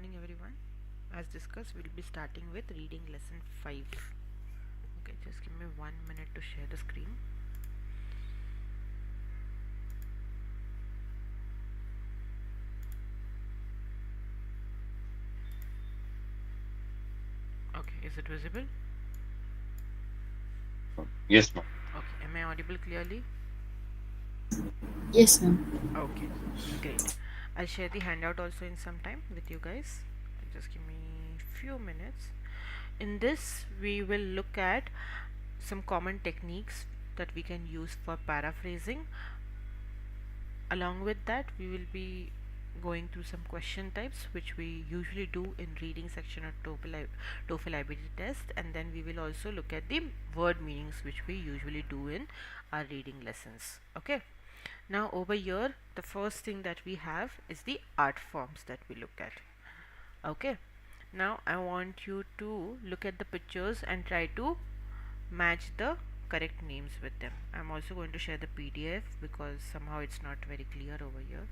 morning, everyone. As discussed, we'll be starting with reading lesson 5. Okay, just give me 1 minute to share the screen. Okay, is it visible? Yes, ma'am. Okay, am I audible clearly? Yes, ma'am. Okay, great. I'll share the handout also in some time with you guys. Just give me few minutes. In this, we will look at some common techniques that we can use for paraphrasing. Along with that, we will be going through some question types which we usually do in reading section of TOEFL IBT test, and then we will also look at the word meanings which we usually do in our reading lessons. Okay. Now over here, the first thing that we have is the art forms that we look at. Okay. Now I want you to look at the pictures and try to match the correct names with them. I'm also going to share the PDF because somehow it's not very clear over here.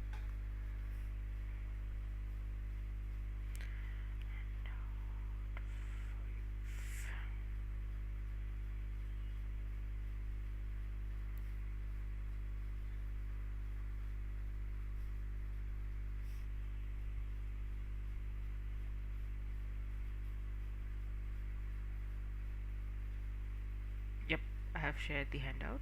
Yep, I have shared the handout.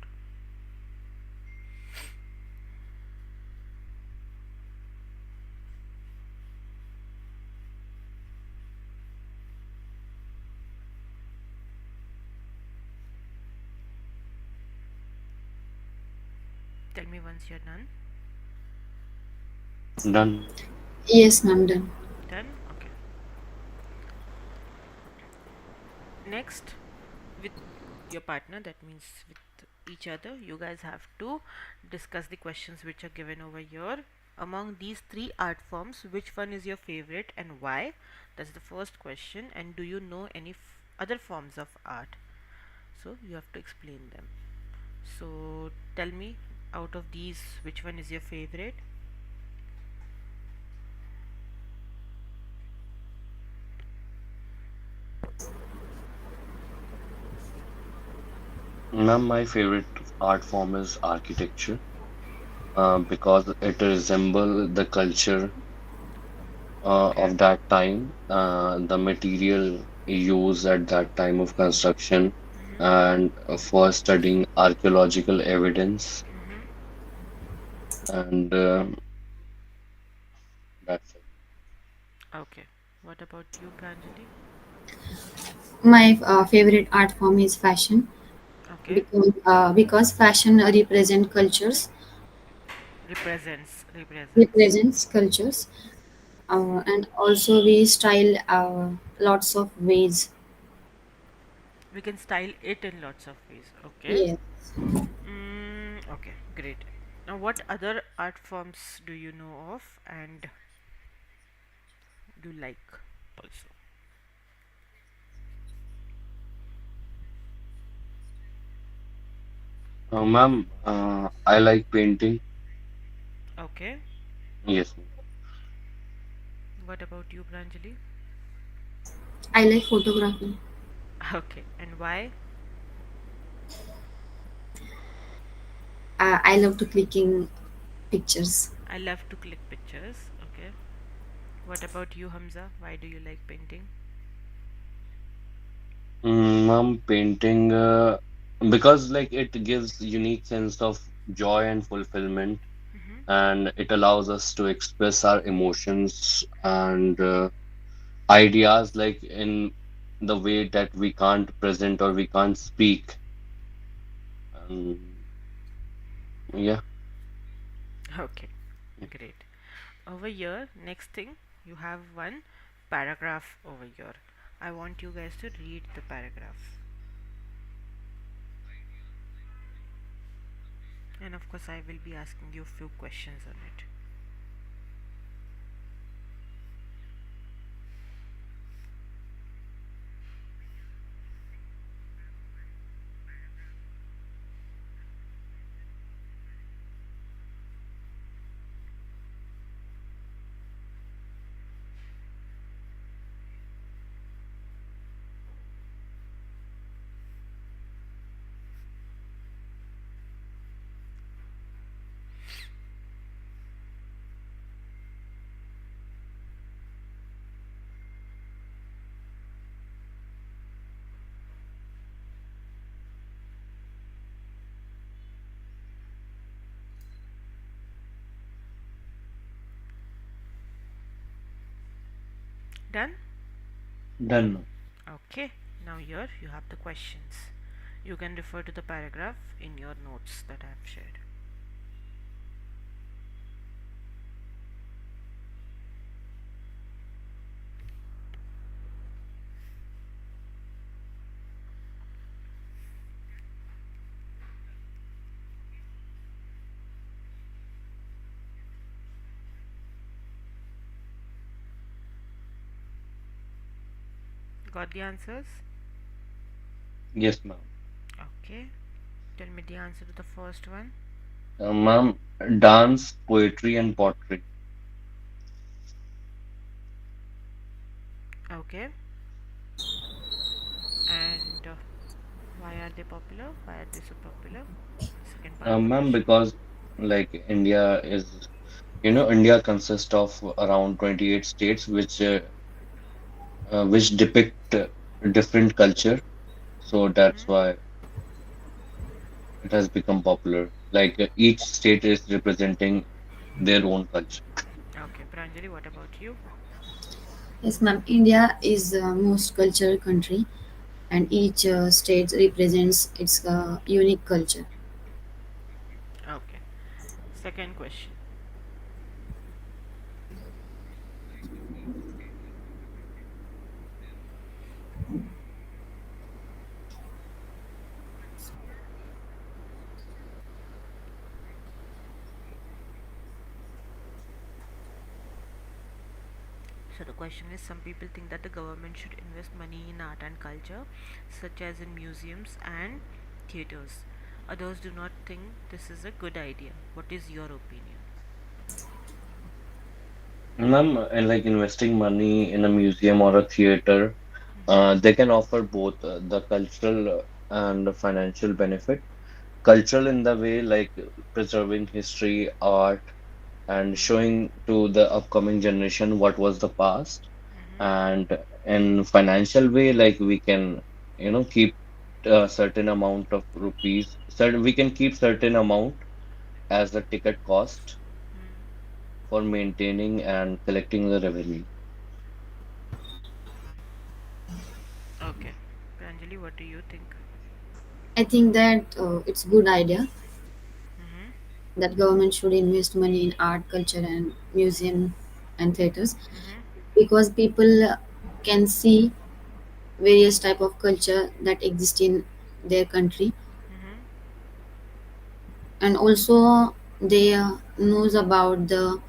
Tell me once you're done. Done. Yes, ma'am. Done. Done? Okay. Next, with your partner, that means with each other, you guys have to discuss the questions which are given over here. Among these three art forms, which one is your favorite and why? That's the first question. And do you know any other forms of art? So you have to explain them. So tell me, out of these, which one is your favorite? Ma'am, my favorite art form is architecture because it resembles the culture Okay. of that time, the material used at that time of construction, and for studying archaeological evidence. And that's it. Okay. What about you, Pranjali? My favorite art form is fashion Okay. because fashion represent cultures, Represents. represents cultures, and also we style lots of ways. We can style it in lots of ways. Okay. Yes. Okay, great. Now, what other art forms do you know of and do you like also? Ma'am, I like painting. Okay. Yes, ma'am. What about you, Pranjali? I like photography. Okay. And why? I love to clicking pictures. I love to click pictures. Okay. What about you, Hamza? Why do you like painting? Ma'am, painting because like it gives unique sense of joy and fulfillment, and it allows us to express our emotions and ideas like in the way that we can't present or we can't speak. And yeah. Okay. Great. Over here, next thing, you have one paragraph over here. I want you guys to read the paragraph. And of course, I will be asking you a few questions on it. Done? Done, ma'am. Okay, now here you have the questions. You can refer to the paragraph in your notes that I have shared. Got the answers? Yes, ma'am. Okay, tell me the answer to the first one. Ma'am, dance, poetry, and pottery. Okay, and why are they popular? Why are they so popular? Second part of the Ma'am, question. because like India is, India consists of around 28 states, which depict different culture. So that's Mm-hmm. why it has become popular. Like each state is representing their own culture. Okay, Pranjali, what about you? Yes, ma'am. India is the most cultural country, and each state represents its unique culture. Okay, second question. So the question is, some people think that the government should invest money in art and culture, such as in museums and theaters. Others do not think this is a good idea. What is your opinion? Ma'am, and like investing money in a museum or a theater, Mm-hmm. they can offer both the cultural and the financial benefit. Cultural in the way like preserving history, art, and Mm-hmm. showing to the upcoming generation what was the past. Mm-hmm. And in financial way, like we can, keep a certain amount of rupees. Certain we can keep certain amount as the ticket cost for maintaining and collecting the revenue. Okay. Pranjali, what do you think? I think that it's good idea Mm-hmm. that government should invest money in art, culture, and museum and theaters Mm-hmm. because people can see various type of culture that exist in their country, Mm-hmm. and also they knows about the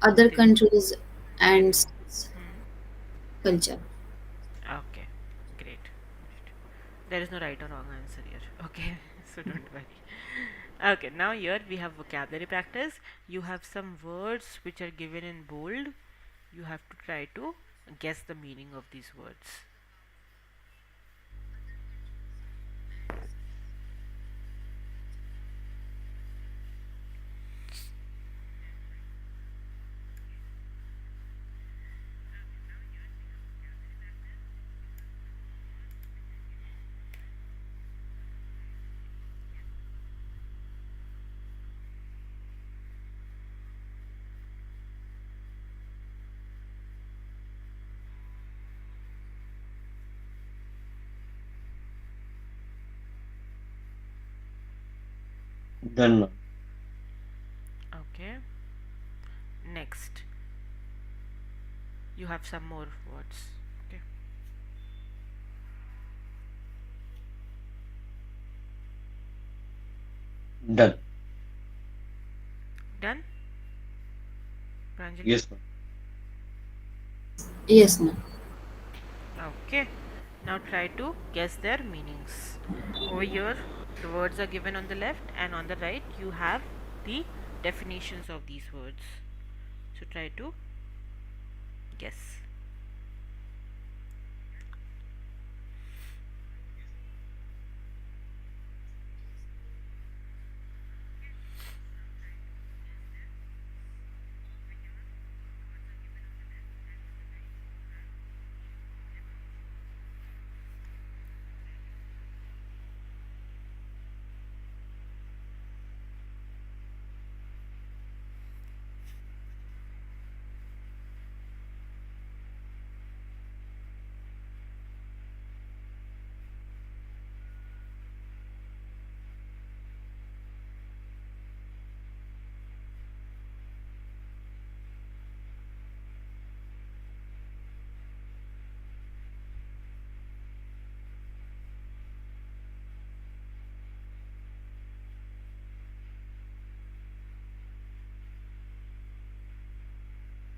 other They countries they and know. states' Hmm. culture. Okay. Great. Great. There is no right or wrong answer here. Okay. So don't worry. Okay. Now here we have vocabulary practice. You have some words which are given in bold. You have to try to guess the meaning of these words. Done, ma'am. Okay. Next, you have some more words. Okay. Done. Done, Pranjali? Yes, ma'am. Yes, ma'am. Okay. Now try to guess their meanings. Over here, the words are given on the left, and on the right, you have the definitions of these words. So try to guess.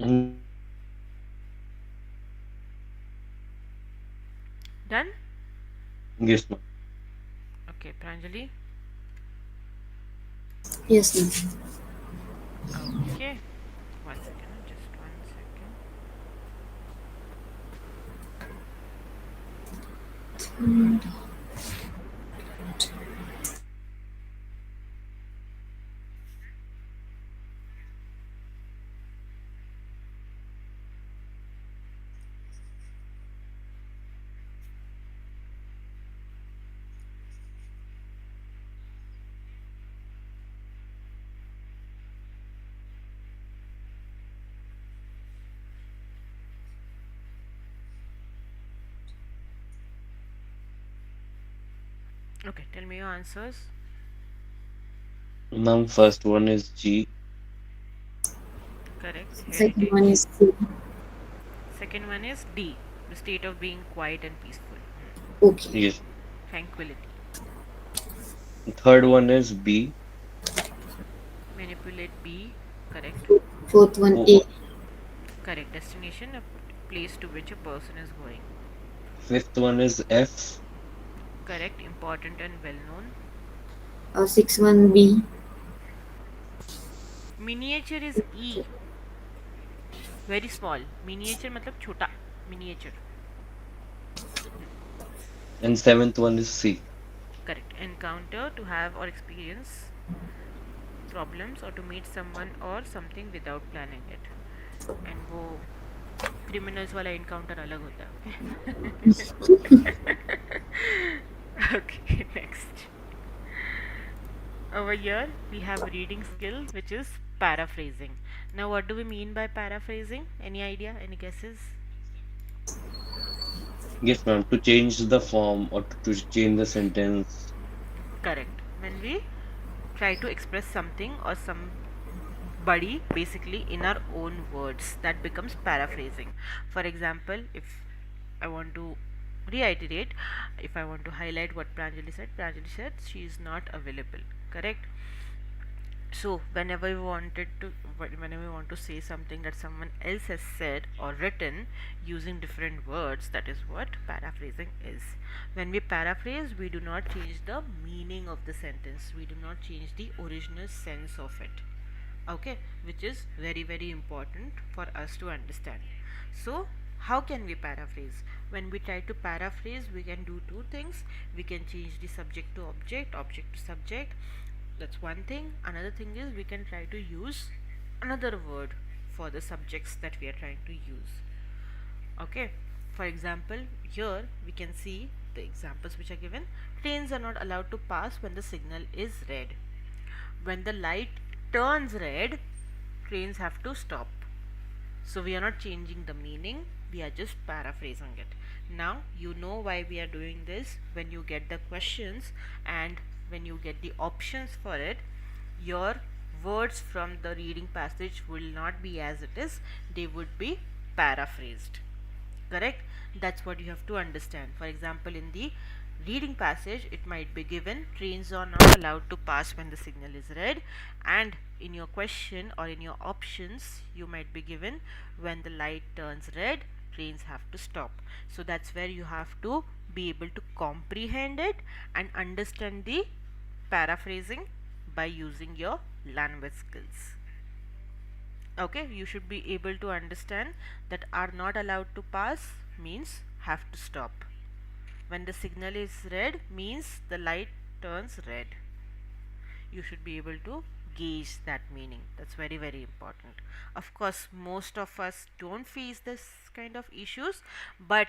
Yes, ma'am. Done? Okay, Pranjali. Yes, ma'am. Okay, one second, just 1 second. Okay, tell me your answers. Ma'am, first one is G. Correct, Second one heritage. is C. Second one is D, the state of being quiet and peaceful. Okay. Yes. Tranquility. Third one is B. Manipulate, B. Correct. Fourth one A. Four, Correct. Destination, a place to which a person is going. fifth one is F. Correct. Important and well known. Sixth one B. Miniature is E. Very small. Miniature मतलब छोटा. Miniature. And seventh one is C. Correct. Encounter, to have or experience problems or to meet someone or something without planning it. And वो criminals वाला encounter अलग होता है. Okay, next. Over here we have reading skill, which is paraphrasing. Now what do we mean by paraphrasing? Any idea? Any guesses? Yes, ma'am. To change the form or to change the sentence. Correct. When we try to express something or somebody basically in our own words, that becomes paraphrasing. For example, if I want to reiterate, if I want to highlight what Pranjali said she is not available. Correct. So whenever we want to say something that someone else has said or written using different words, that is what paraphrasing is. When we paraphrase, we do not change the meaning of the sentence, we do not change the original sense of it. Okay, which is very very important for us to understand. So how can we paraphrase? When we try to paraphrase, we can do two things. We can change the subject to object, object to subject. That's one thing. Another thing is we can try to use another word for the subjects that we are trying to use. Okay, for example, here we can see the examples which are given. Trains are not allowed to pass when the signal is red. When the light turns red, trains have to stop. So we are not changing the meaning, we are just paraphrasing it. Now you know why we are doing this. When you get the questions and when you get the options for it, your words from the reading passage will not be as it is, they would be paraphrased. Correct? That's what you have to understand. For example, in the reading passage it might be given trains are not allowed to pass when the signal is red, and in your question or in your options you might be given when the light turns red, trains have to stop. So that's where you have to be able to comprehend it and understand the paraphrasing by using your language skills. Okay, you should be able to understand that are not allowed to pass means have to stop. When the signal is red means the light turns red. You should be able to gauge that meaning. That's very very important. Of course most of us don't face this kind of issues, but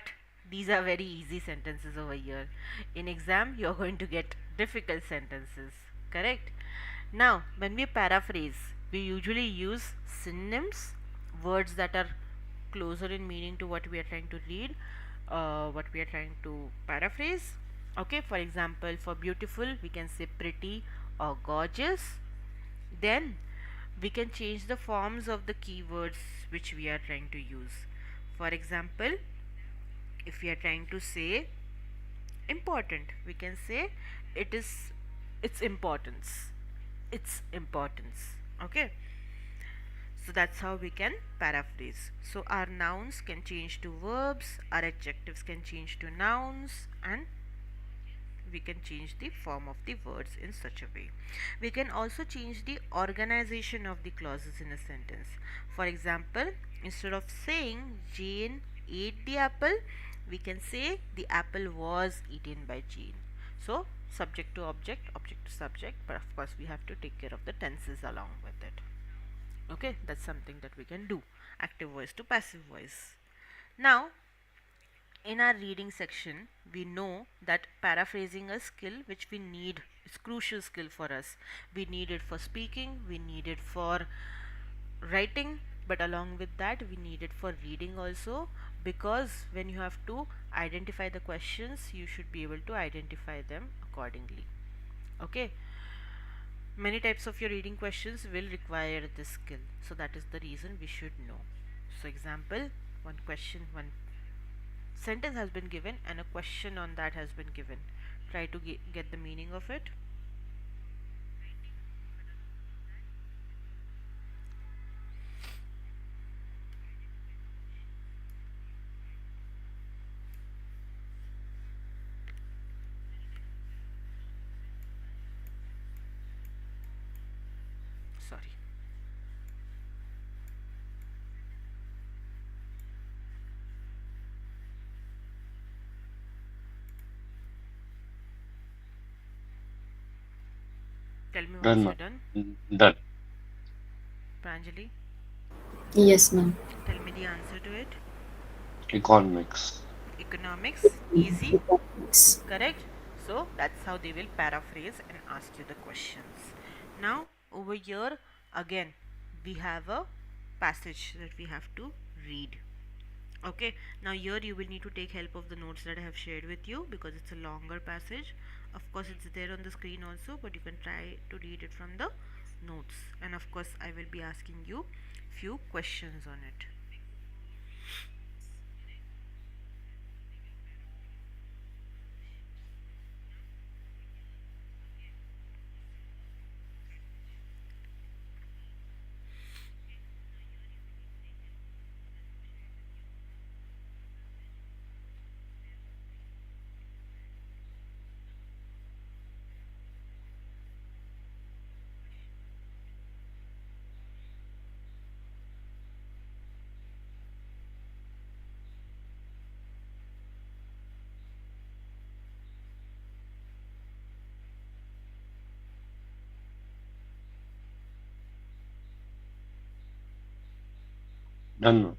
these are very easy sentences over here. In exam you're going to get difficult sentences. Correct. Now when we paraphrase, we usually use synonyms, words that are closer in meaning to what we are trying to read, what we are trying to paraphrase. Okay, for example, for beautiful we can say pretty or gorgeous. Then we can change the forms of the keywords which we are trying to use. For example, if we are trying to say important, we can say it is its importance. Its importance. Okay. So that's how we can paraphrase. So our nouns can change to verbs, our adjectives can change to nouns, and we can change the form of the words in such a way. We can also change the organization of the clauses in a sentence. For example, instead of saying Jane ate the apple, we can say the apple was eaten by Jane. So subject to object, object to subject, but of course we have to take care of the tenses along with it. Okay, that's something that we can do. Active voice to passive voice. Now, in our reading section, we know that paraphrasing a skill which we need. It's crucial skill for us. We need it for speaking, we need it for writing, but along with that we need it for reading also, because when you have to identify the questions, you should be able to identify them accordingly. Okay, many types of your reading questions will require this skill, so that is the reason we should know. So example, one question, one sentence has been given and a question on that has been given. Try to get the meaning of it. Sorry. Tell me Done, once you're ma'am. done. Done. Pranjali, Yes, ma'am. tell me the answer to it. Economics. Economics, easy, Economics. correct? So that's how they will paraphrase and ask you the questions. Now, over here, again, we have a passage that we have to read. Okay, now here you will need to take help of the notes that I have shared with you, because it's a longer passage. Of course, it's there on the screen also, but you can try to read it from the notes. And of course, I will be asking you few questions on it. Done, ma'am.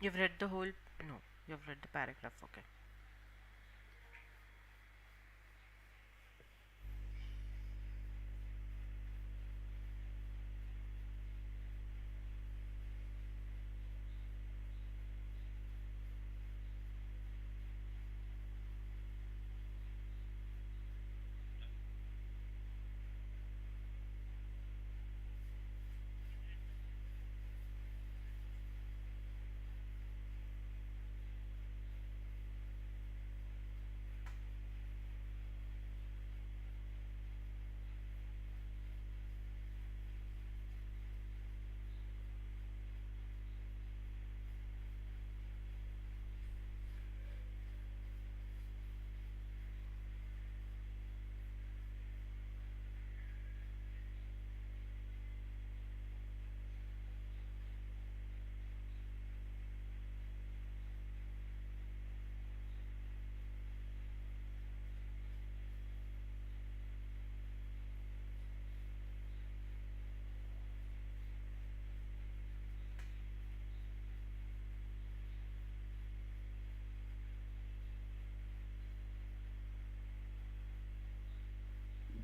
You've read the whole, no, you've read the paragraph. Okay.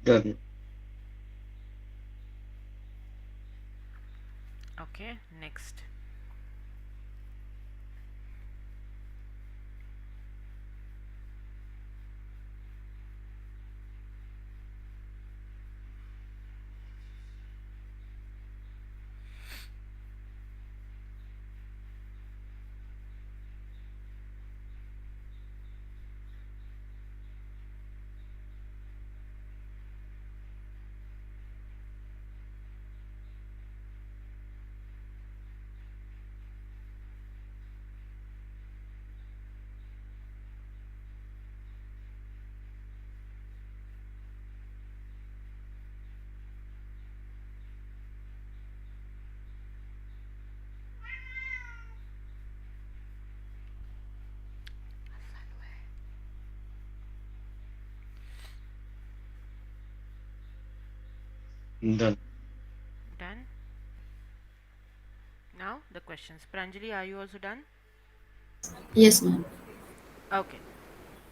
Done. Okay, next. Done. Done. Now the questions. Pranjali, are you also done? Yes, ma'am. Okay.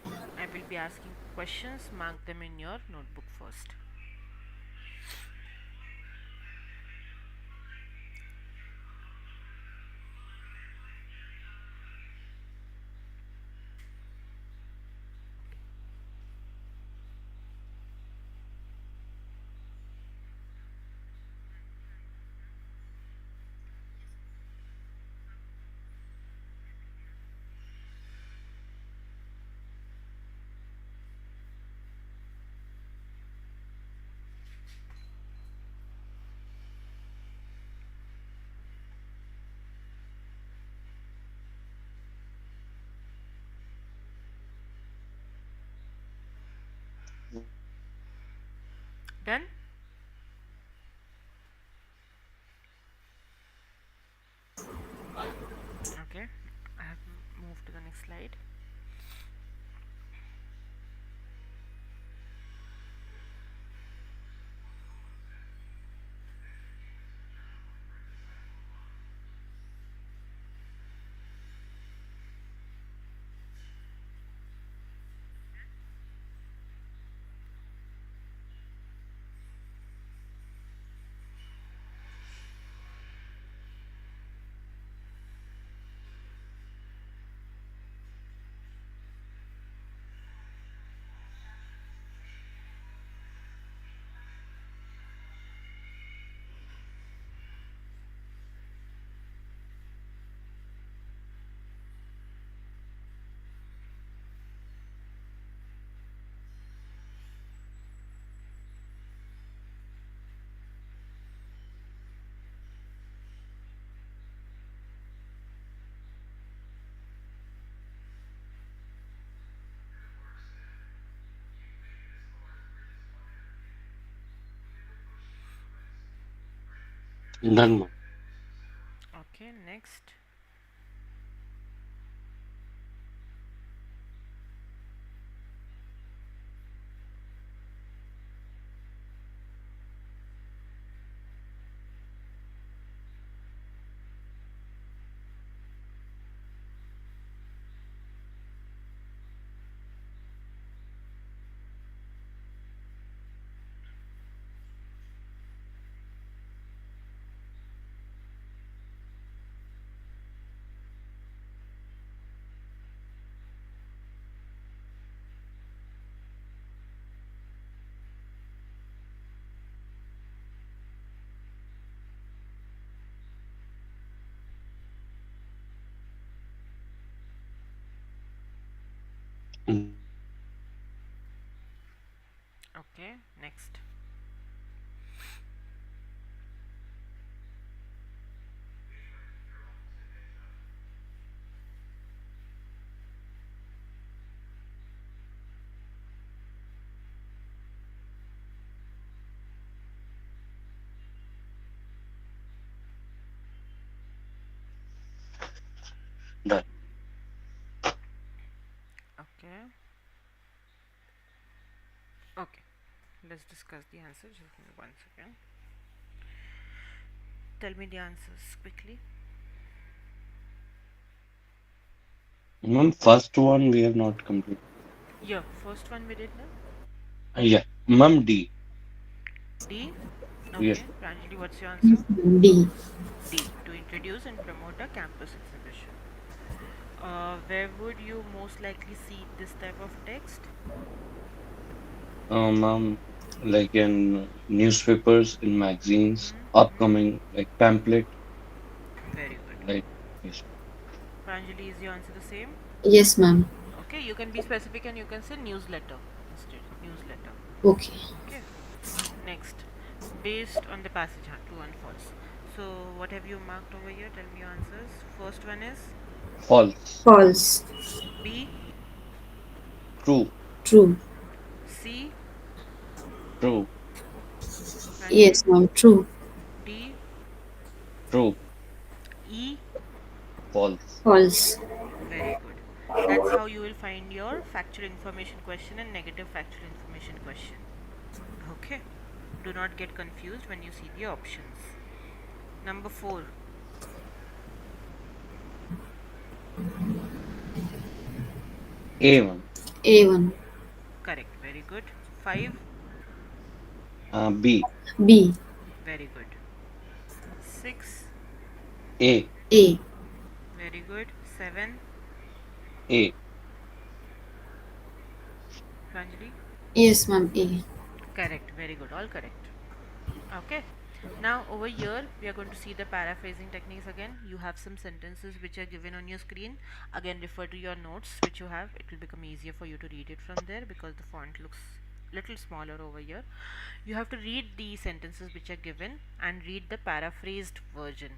I will be asking questions. Mark them in your notebook first. Done? Okay. I have moved to the next slide. Done, ma'am. Okay, next. Okay, next. Done. Okay. Okay. Let's discuss the answer. Just give me 1 second. Tell me the answers quickly. Ma'am, first one we have not completed. Yeah, first one we did now. Yeah. Ma'am, D. D. Yes. Okay. Pranjali, what's your Yes, answer? ma'am. D. D. To introduce and promote a campus exhibition. Where would you most likely see this type of text? Ma'am, like in newspapers, in magazines, Mm-hmm. upcoming, like pamphlet, Very good. like, yes. Pranjali, is your answer the same? Yes, ma'am. Okay, you can be specific and you can say newsletter instead. Newsletter. Okay. Okay. Next, based on the passage, true and false. So, what have you marked over here? Tell me your answers. First one is False. False. B, True. True. C, True. Pranjali, Yes, ma'am. True. D, True. E. False. False. Very good. That's how you will find your factual information question and negative factual information question. Okay. do not get confused when you see the options. Number 4. A1. A1. Correct. Very good. 5. B. B. Very good. 6. A. A. Very good. 7. A. Pranjali. Yes, ma'am. A. Correct. Very good. All correct. Okay. Now over here we are going to see the paraphrasing techniques again. You have some sentences which are given on your screen. Again, refer to your notes which you have. It will become easier for you to read it from there because the font looks little smaller over here. You have to read the sentences which are given and read the paraphrased version,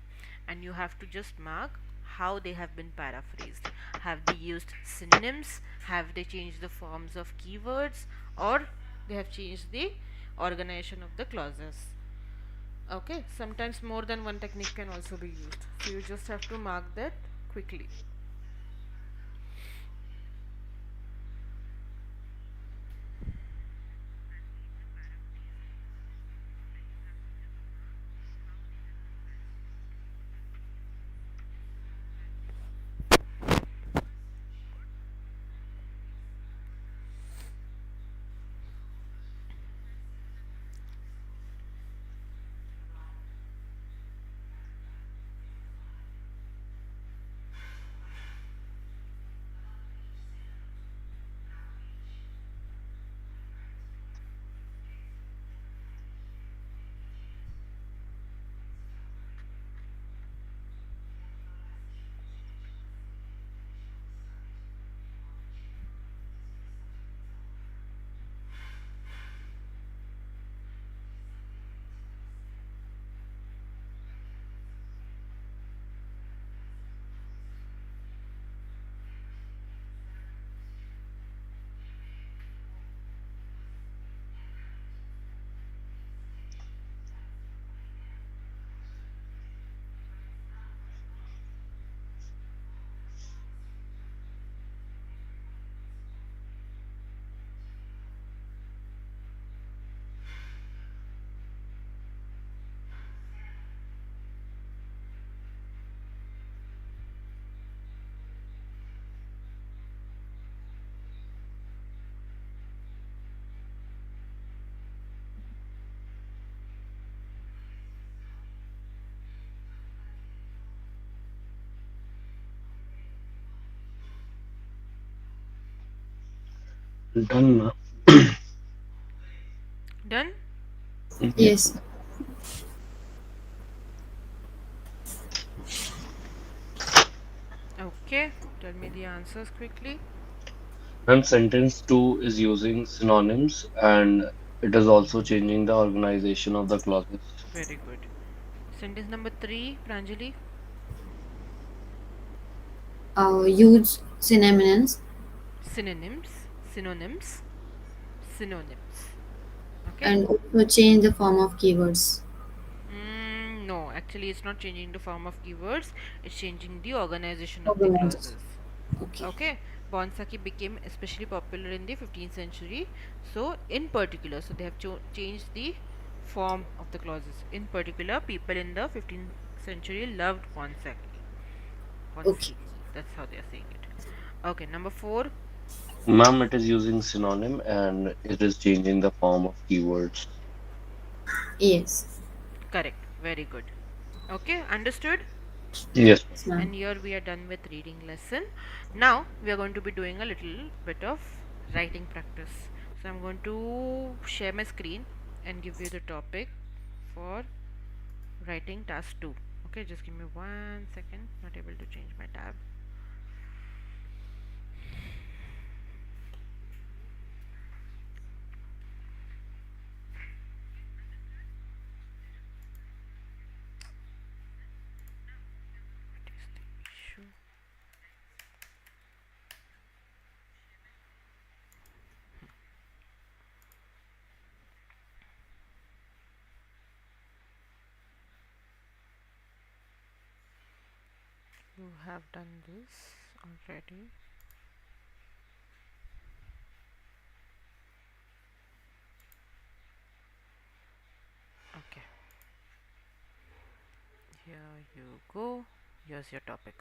and you have to just mark how they have been paraphrased. Have they used synonyms? Have they changed the forms of keywords, or they have changed the organization of the clauses? Okay, sometimes more than one technique can also be used, so you just have to mark that quickly. Done. Na? Done? Yes. Yes. Okay, tell me the answers quickly. Ma'am, sentence 2 is using synonyms and it is also changing the organization of the clauses. Very good. Sentence number 3, Pranjali. Use synonyms Synonyms, synonyms, synonyms. Okay. and also change the form of keywords. No, actually, it's not changing the form of keywords, it's changing the organization of the Organized. clauses. Okay. Okay, Bonsaki became especially popular in the 15th century. So, in particular, so they have changed the form of the clauses. In particular, people in the 15th century loved Bonsaki. Okay. Bonsaki, that's how they are saying it. Okay, number 4. Ma'am, it is using synonym and it is changing the form of keywords. Yes. Correct, very good. Okay, understood. Yes, ma'am. Yes, ma'am. And here we are done with reading lesson. Now we are going to be doing a little bit of writing practice. So I'm going to share my screen and give you the topic for writing task 2. Okay, just give me 1 second. Not able to change my tab. What is the issue? You have done this already. Here you go. Here's your topic.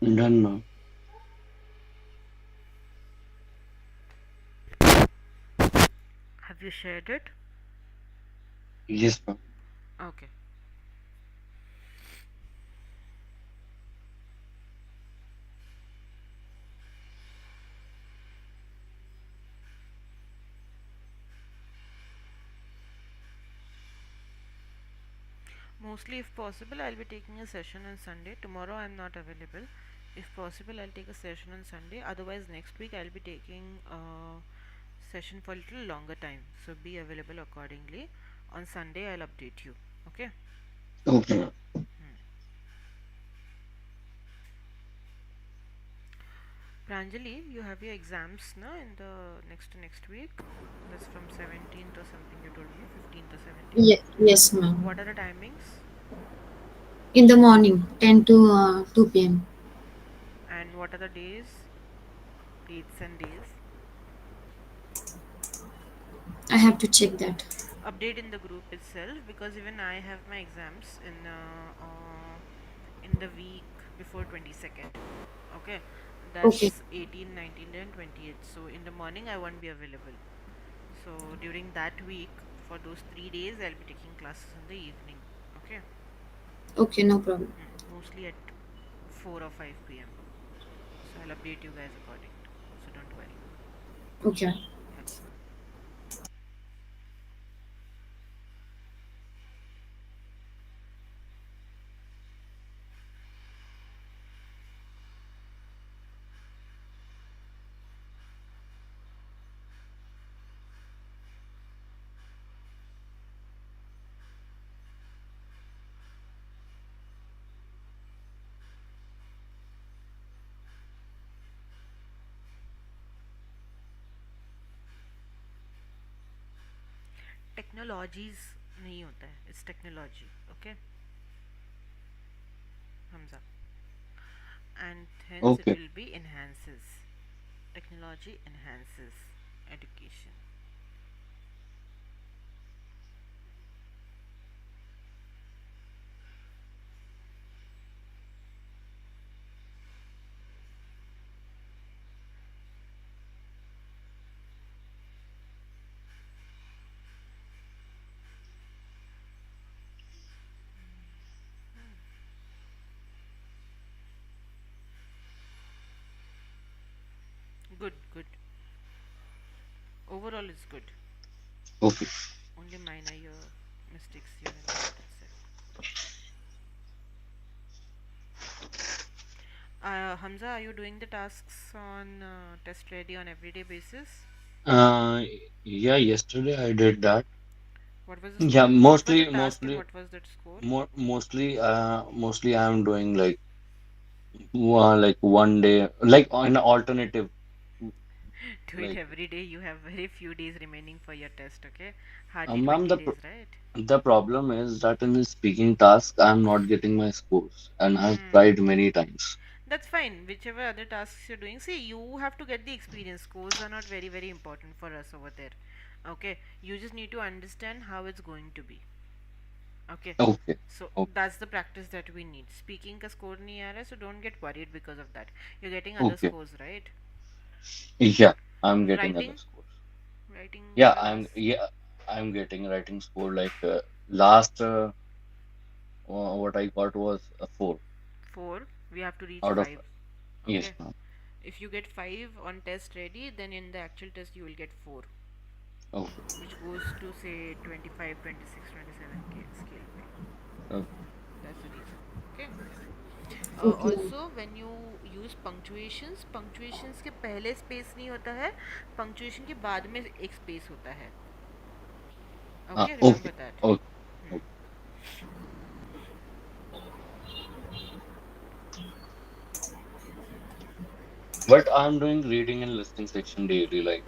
Done, ma'am. Have you shared it? Yes, ma'am. Okay. Mostly, if possible, I'll be taking a session on Sunday. Tomorrow, I'm not available. If possible, I'll take a session on Sunday. Otherwise, next week, I'll be taking a session for a little longer time. So, be available accordingly. On Sunday, I'll update you. Okay? Okay, ma'am. Pranjali, you have your exams now in the next week. That's from 17th or something you told me, 15th or 17th. Yes, ma'am. What are the timings? In the morning, 10 to 2 p.m. And what are the days? Dates and days. I have to check that. Update in the group itself, because even I have my exams in the week before 22nd. Okay, Okay, that's 18, 19, and 28th. So in the morning I won't be available. So during that week, for those 3 days, I'll be taking classes in the evening. Okay. okay, no problem. Mostly at 4 or 5 p.m. So I'll update you guys according to. So don't worry. Okay. Yeah. Technologies नहीं होता है. It's technology. Okay. Hamza. And hence it Okay. will be enhances. Technology enhances education. Good, good. Overall is good. Okay. Only minor your mistakes here and there. That's it. Hamza, are you doing the tasks on test ready on everyday basis? Uh, yeah, yesterday I did that. What was the Yeah, score? What was the mostly, task and mostly, what was that score? mostly I'm doing like one day, like an alternative, Do it like, every day. You have very few days remaining for your test, okay? Hardly ma'am, 20 days, right? the problem is that in the speaking task, I'm not getting my scores, and I've Hmm. tried many times. That's fine. Whichever other tasks you're doing, see, you have to get the experience. Scores are not very, very important for us over there. Okay, you just need to understand how it's going to be. Okay, Okay, so okay, that's the practice that we need. Speaking का score नहीं आ रहा है, so don't get worried because of that. You're getting other okay. scores, right? Yeah, I'm getting other Writing, scores. writing Yeah, class I'm getting writing score like last what I got was a 4 4. We have to reach out of 5. yes, Okay, ma'am. if you get 5 on test ready, then in the actual test you will get 4, Okay, which goes to say 25, 26, 27 scale pay. okay. That's the reason. Okay. Okay. Also, when you use punctuations, punctuations के पहले space नहीं होता है, punctuation के बाद में एक space होता है. Okay, Okay, remember that. okay, Hmm. okay. But I'm doing reading and listening section daily, like,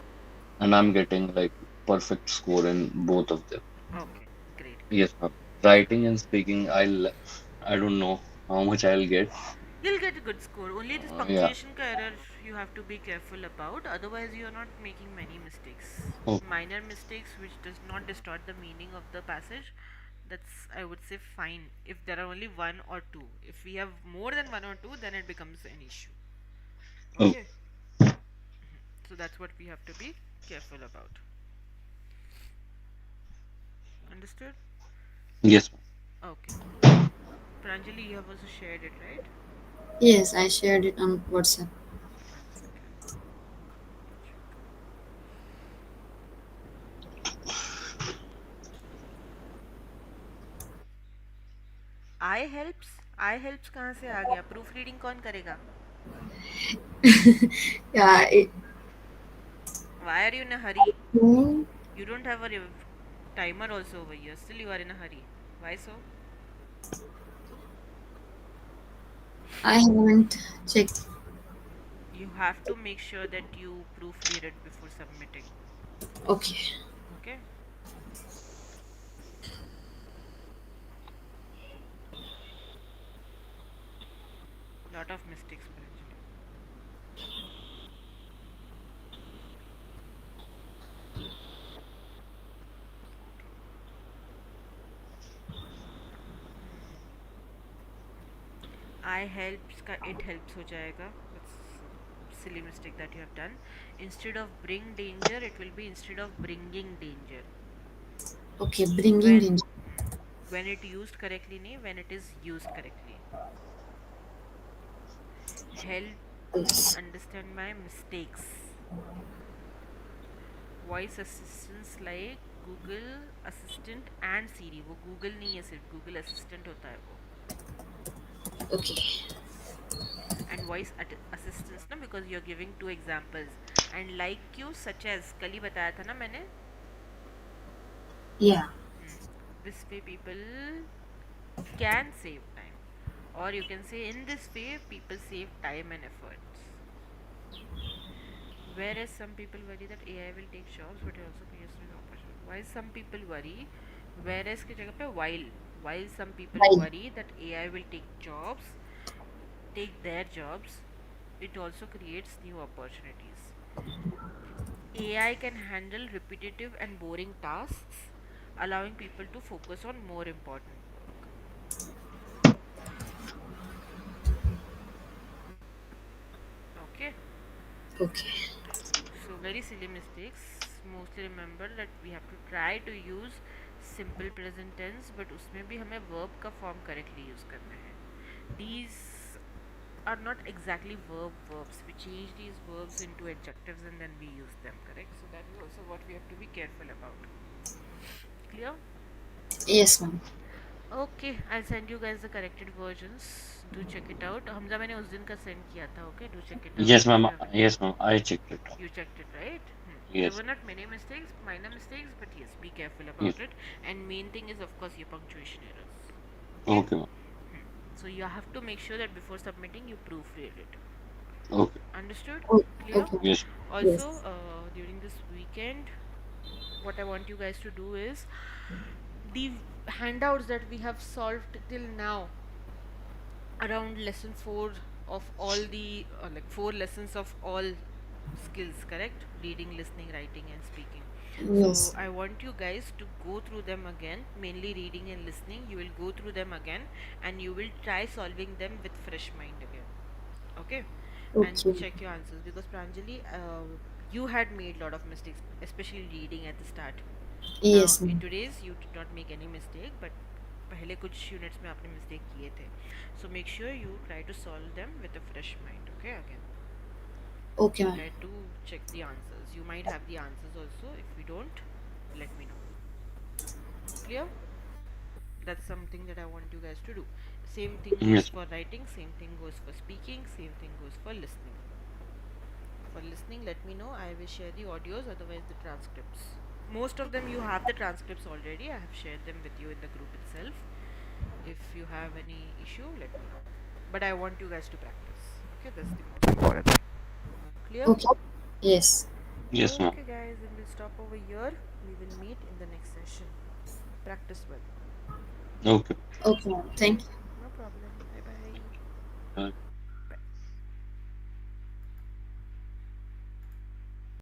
and I'm getting like perfect score in both of them. Okay, great, great. Yes, ma'am. That's Writing fine. and speaking, I don't know how much I'll get. You'll get a good score. Only this Yeah. punctuation ka error you have to be careful about. Otherwise, you're not making many mistakes. Okay. Minor mistakes which does not distort the meaning of the passage. That's, I would say, fine if there are only one or two. If we have more than one or two, then it becomes an issue. Oh, Okay, so that's what we have to be careful about. Understood? yes, ma'am. Okay. Pranjali, you have also shared it, right? Yes, I shared it on WhatsApp. One second. Let me check. I helps कहाँ से आ गया? Proof reading कौन करेगा? Yeah, Why are you in a hurry? no, You don't have a timer also over here. Still, you are in a hurry. Why so? I haven't checked. You have to make sure that you proofread it before submitting. Okay, Okay? Lot of mistakes, Paranjali. I helps का it helps हो जाएगा. That's a silly mistake that you have done. Instead of bring danger, it will be instead of bringing danger. okay, bringing When danger. when it used correctly, nahi, when it is used correctly. Help me Yes. understand my mistakes. Voice assistants like Google assistant and Siri. वो Google नहीं है, सिर्फ Google assistant होता है वो. Okay. And voice assistants ना, because you are giving two examples. And like you such as कल ही बताया था ना मैंने. Yeah. This way people can save time, or you can say in this way people save time and efforts. Whereas some people worry that AI will take jobs, but it also creates new opportunities. While some people worry, whereas की जगह पे while some people Right. worry that AI will take their jobs, it also creates new opportunities. AI can handle repetitive and boring tasks, allowing people to focus on more important work. Okay. Okay. So very silly mistakes. Mostly remember that we have to try to use simple present tense, but उसमें भी हमें verb का form correctly use करना है. These are not exactly verbs. We change these verbs into adjectives and then we use them. Correct. So that is also what we have to be careful about. Clear? Yes, ma'am. Okay, I'll send you guys the corrected versions. Do check it out. Hamza मैंने उस दिन का send किया था. Okay, do check it out Yes, if ma'am. you have any. Yes, ma'am. I checked it. You checked it, right? There Yes, were not many mistakes, minor mistakes, but yes, be careful yes. about it. And main thing is, of course, your punctuation errors. Okay? Okay, ma'am. So you have to make sure that before submitting, you proofread it. Okay. Understood? Oh, Clear? okay. Yes. Yes. Also, during this weekend, what I want you guys to do is the handouts that we have solved till now around lesson 4 of all the like 4 lessons of all skills, correct? Reading, listening, writing and speaking. So Yes. I want you guys to go through them again, mainly reading and listening. You will go through them again and you will try solving them with fresh mind again. Okay? And Okay. check your answers, because Pranjali, you had made a lot of mistakes, especially reading at the start. Now Yes, in ma'am. today's you did not make any mistake, but पहले कुछ units में आपने mistake किए थे. So make sure you try to solve them with a fresh mind. Okay, again. Okay, And ma'am. try to check the answers. You might have the answers also. If we don't, let me know. Clear? That's something that I want you guys to do. Same thing goes Yes, for writing, same thing goes for speaking, same thing goes for listening. For listening, let me know. I will share the audios, otherwise the transcripts. Most of them you have the transcripts already. I have shared them with you in the group itself. If you have any issue, let me know. But I want you guys to practice. Okay, that's the most important thing. Clear? Okay. Yes. yes, ma'am. Okay, guys, then we'll stop over here. We will meet in the next session. Practice well. Okay. Okay, ma'am. Thank Okay, you. no problem. Bye bye. Uh,